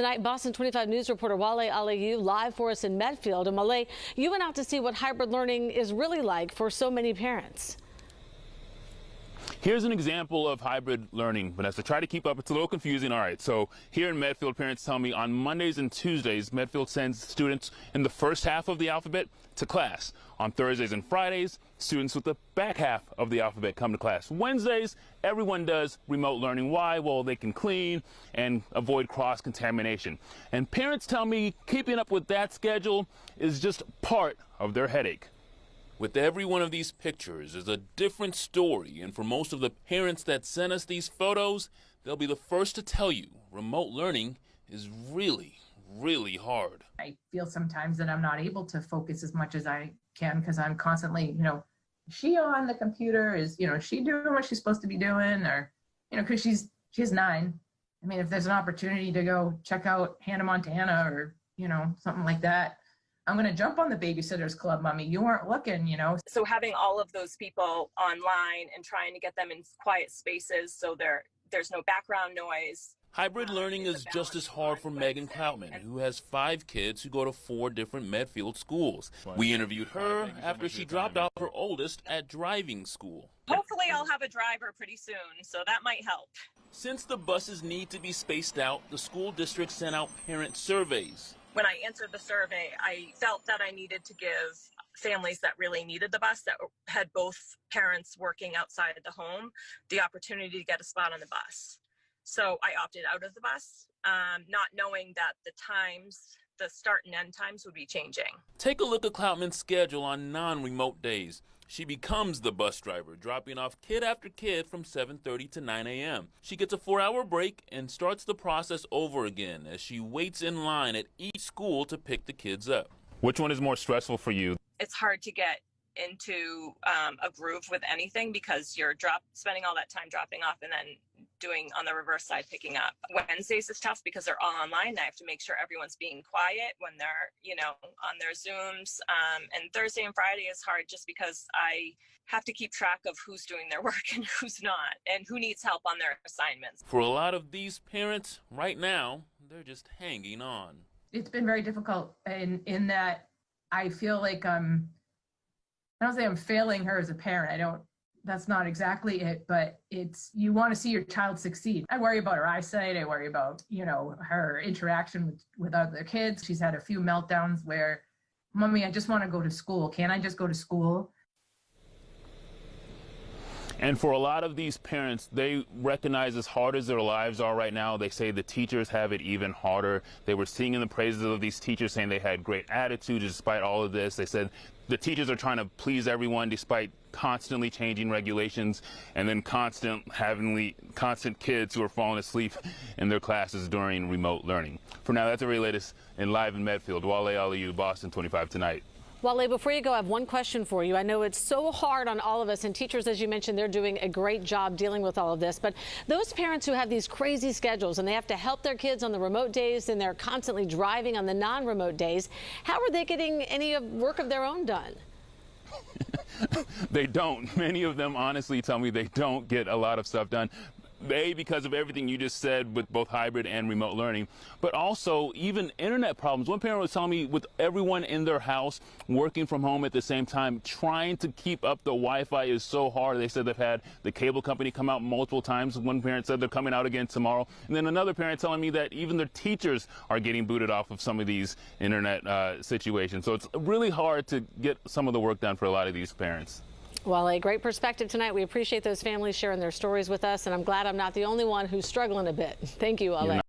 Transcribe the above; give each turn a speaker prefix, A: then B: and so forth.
A: Tonight, Boston 25 News reporter Wale Aliyu live for us in Medfield. And Wale, you went out to see what hybrid learning is really like for so many parents.
B: Here's an example of hybrid learning, Vanessa. Try to keep up. It's a little confusing. All right, so here in Medfield, parents tell me on Mondays and Tuesdays, Medfield sends students in the first half of the alphabet to class. On Thursdays and Fridays, students with the back half of the alphabet come to class. Wednesdays, everyone does remote learning. Why? Well, they can clean and avoid cross-contamination. And parents tell me keeping up with that schedule is just part of their headache.
C: With every one of these pictures is a different story, and for most of the parents that send us these photos, they'll be the first to tell you remote learning is really, really hard.
D: I feel sometimes that I'm not able to focus as much as I can because I'm constantly, is she on the computer? Is she doing what she's supposed to be doing? Or, because she's 9. I mean, if there's an opportunity to go check out Hannah Montana or, something like that, I'm going to jump on the Babysitters Club, Mommy. You weren't looking,
E: So having all of those people online and trying to get them in quiet spaces so there's no background noise.
C: Hybrid learning is just as hard for Megan Cloutman, who has 5 kids who go to 4 different Medfield schools. We interviewed her after she dropped off her oldest at driving school.
E: Hopefully I'll have a driver pretty soon, so that might help.
C: Since the buses need to be spaced out, the school district sent out parent surveys.
E: When I answered the survey, I felt that I needed to give families that really needed the bus, that had both parents working outside of the home, the opportunity to get a spot on the bus. So I opted out of the bus, not knowing that the start and end times would be changing.
C: Take a look at Cloutman's schedule on non-remote days. She becomes the bus driver, dropping off kid after kid from 7:30 to 9 a.m. She gets a 4-hour break and starts the process over again as she waits in line at each school to pick the kids up.
B: Which one is more stressful for you?
E: It's hard to get into a groove with anything because you're spending all that time dropping off and then doing on the reverse side picking up. Wednesdays is tough because they're all online. I have to make sure everyone's being quiet when they're on their Zooms, and Thursday and Friday is hard just because I have to keep track of who's doing their work and who's not and who needs help on their assignments.
C: For a lot of these parents right now, they're just hanging on.
D: It's been very difficult in that I feel like I don't say I'm failing her as a parent. That's not exactly it, but you want to see your child succeed. I worry about her eyesight. I worry about, her interaction with other kids. She's had a few meltdowns where, Mommy, I just want to go to school. Can't I just go to school?
B: And for a lot of these parents, they recognize as hard as their lives are right now, they say the teachers have it even harder. They were singing the praises of these teachers, saying they had great attitude despite all of this. They said the teachers are trying to please everyone despite constantly changing regulations and then constant kids who are falling asleep in their classes during remote learning. For now, that's the very latest in Live in Medfield. Wale Aliyu, Boston 25 Tonight.
A: Wale, before you go, I have one question for you. I know it's so hard on all of us, and teachers, as you mentioned, they're doing a great job dealing with all of this. But those parents who have these crazy schedules and they have to help their kids on the remote days and they're constantly driving on the non-remote days, how are they getting any work of their own done?
B: They don't. Many of them honestly tell me they don't get a lot of stuff done. Because of everything you just said with both hybrid and remote learning, but also even internet problems. One parent was telling me with everyone in their house working from home at the same time, trying to keep up the Wi-Fi is so hard. They said they've had the cable company come out multiple times. One parent said they're coming out again tomorrow. And then another parent telling me that even their teachers are getting booted off of some of these internet situations. So it's really hard to get some of the work done for a lot of these parents.
A: Well, a great perspective tonight. We appreciate those families sharing their stories with us, and I'm glad I'm not the only one who's struggling a bit. Thank you, Wale.